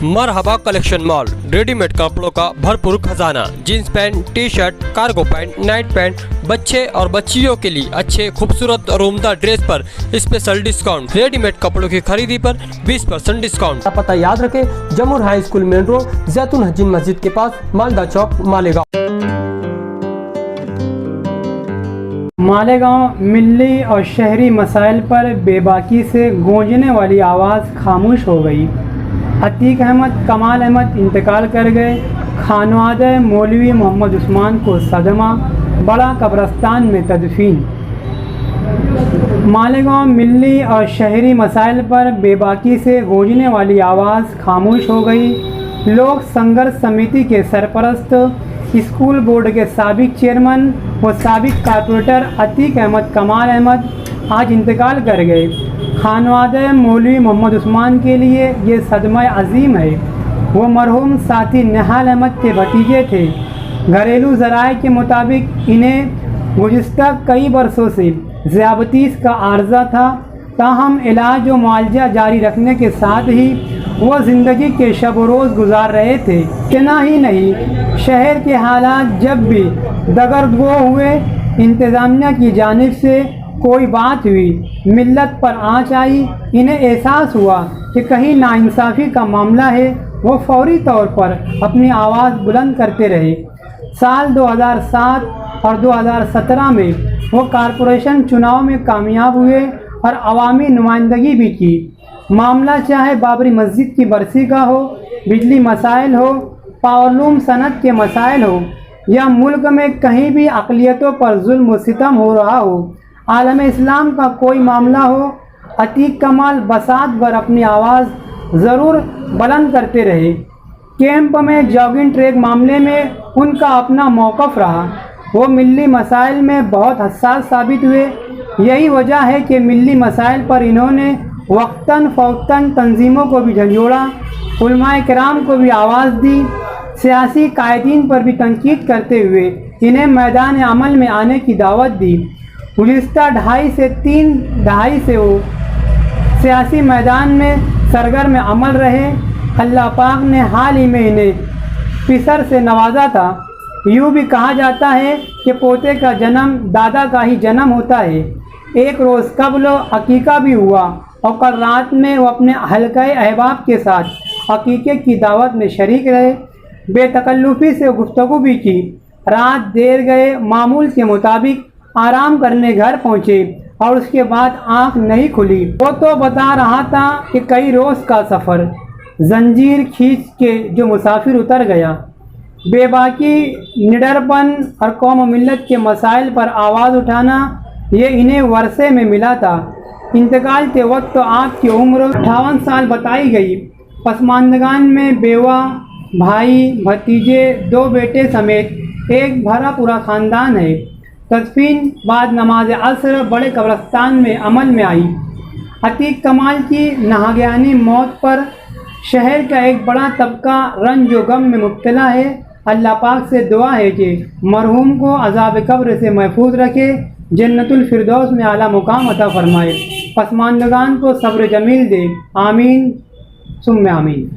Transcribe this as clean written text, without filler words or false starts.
मरहबा collection mall ready made कपड़ों का भरपूर खजाना। Jeans pant, T shirt, cargo pant, night pant, बच्चे और बच्चियों के लिए अच्छे खूबसूरत और उम्दा ड्रेस पर स्पेशल डिस्काउंट। रेडी मेड कपड़ों की खरीदी पर 20% डिस्काउंट। पता याद रखें, जमूर हाई स्कूल मेन रोड, जैतून हजीन मस्जिद के पास, मालदा चौक, मालेगांव। मालेगांव मिली और शहरी मसाइल पर बेबाकी से गूंजने वाली आवाज़ खामोश हो गई। अतीक अहमद, कमाल अहमद इंतकाल कर गए। खानवादे मौलवी मोहम्मद उस्मान को सदमा, बड़ा कब्रस्तान में तदफीन। मालेगांव मिली और शहरी मसाइल पर बेबाकी से गूंजने वाली आवाज़ खामोश हो गई। लोक संघर्ष समिति के सरपरस्त, स्कूल बोर्ड के साबिक चेयरमैन व साबिक कारपोरेटर अतीक अहमद, कमाल अहमद आज इंतकाल कर गए। खानवादे मौलवी मोहम्मद उस्मान के लिए ये सदमा अजीम है। वो मरहूम साथी निहाल अहमद के भतीजे थे। घरेलू ज़राए के मुताबिक इन्हें गुज़िश्ता कई बरसों से ज़ियाबतीस का आर्ज़ा था। ताहम इलाज व मुआलजा जारी रखने के साथ ही वो ज़िंदगी के शब रोज़ गुजार रहे थे। इतना ही नहीं, शहर के हालात जब भी दगरगो हुए, इंतज़ामिया की जानिब से कोई बात हुई, मिल्लत पर आँच आई, इन्हें एहसास हुआ कि कहीं नाइंसाफ़ी का मामला है, वो फौरी तौर पर अपनी आवाज़ बुलंद करते रहे। साल 2007 और 2017 में वो कारपोरेशन चुनाव में कामयाब हुए और अवामी नुमाइंदगी भी की। मामला चाहे बाबरी मस्जिद की बरसी का हो, बिजली मसाइल हो, पावरलूम सनत के मसाइल हो, या मुल्क में कहीं भी अक़लियतों पर जुल्म व सितम हो रहा हो, आलम इस्लाम का कोई मामला हो, अतीक कमाल बसात भर अपनी आवाज़ ज़रूर बुलंद करते रहे। कैंप में जॉगिंग ट्रैक मामले में उनका अपना मौक़िफ़ रहा। वो मिली मसाइल में बहुत हसास साबित हुए। यही वजह है कि मिली मसाइल पर इन्होंने वक्तन फ़ौक्तन तंजीमों को भी झंझोड़ा, उलमाए किराम को भी आवाज़ दी, सियासी कायदीन पर भी तनकीद करते हुए इन्हें मैदान अमल में आने की दावत दी। गुज़िश्ता 2.5 से 3 दहाई से वो सियासी मैदान में सरगर्म अमल रहे। अल्लाह पाक ने हाल ही में इन्हें पिसर से नवाजा था। यूँ भी कहा जाता है कि पोते का जन्म दादा का ही जन्म होता है। एक रोज़ कब्ल अकीका भी हुआ और कल रात में वो अपने हल्के अहबाब के साथ अकीके की दावत में शरीक रहे। बेतकल्लुफ़ी से गुफ्तगू भी की। रात देर गए, मामूल के मुताबिक आराम करने घर पहुँचे और उसके बाद आँख नहीं खुली। वो तो बता रहा था कि कई रोज़ का सफ़र जंजीर खींच के जो मुसाफिर उतर गया। बेबाकी, निडरपन और कौम मिल्लत के मसाइल पर आवाज़ उठाना, ये इन्हें वरसे में मिला था। इंतकाल के वक्त तो आपकी उम्र 58 साल बताई गई। पसमानदगान में बेवा, भाई, भतीजे, 2 बेटे समेत एक भरा पूरा ख़ानदान है। तदफीन बाद नमाज असर बड़े कब्रस्तान में अमल में आई। अतीक कमाल की नाहगानी मौत पर शहर का एक बड़ा तबका रंज व गम में मुब्तला है। अल्लाह पाक से दुआ है कि मरहूम को अज़ाब कब्र से महफूज रखे, जन्नतुल फिरदौस में आला मुकाम अता फरमाए, पसमानदगान को सब्र जमील दे। आमीन सुम्मे आमीन।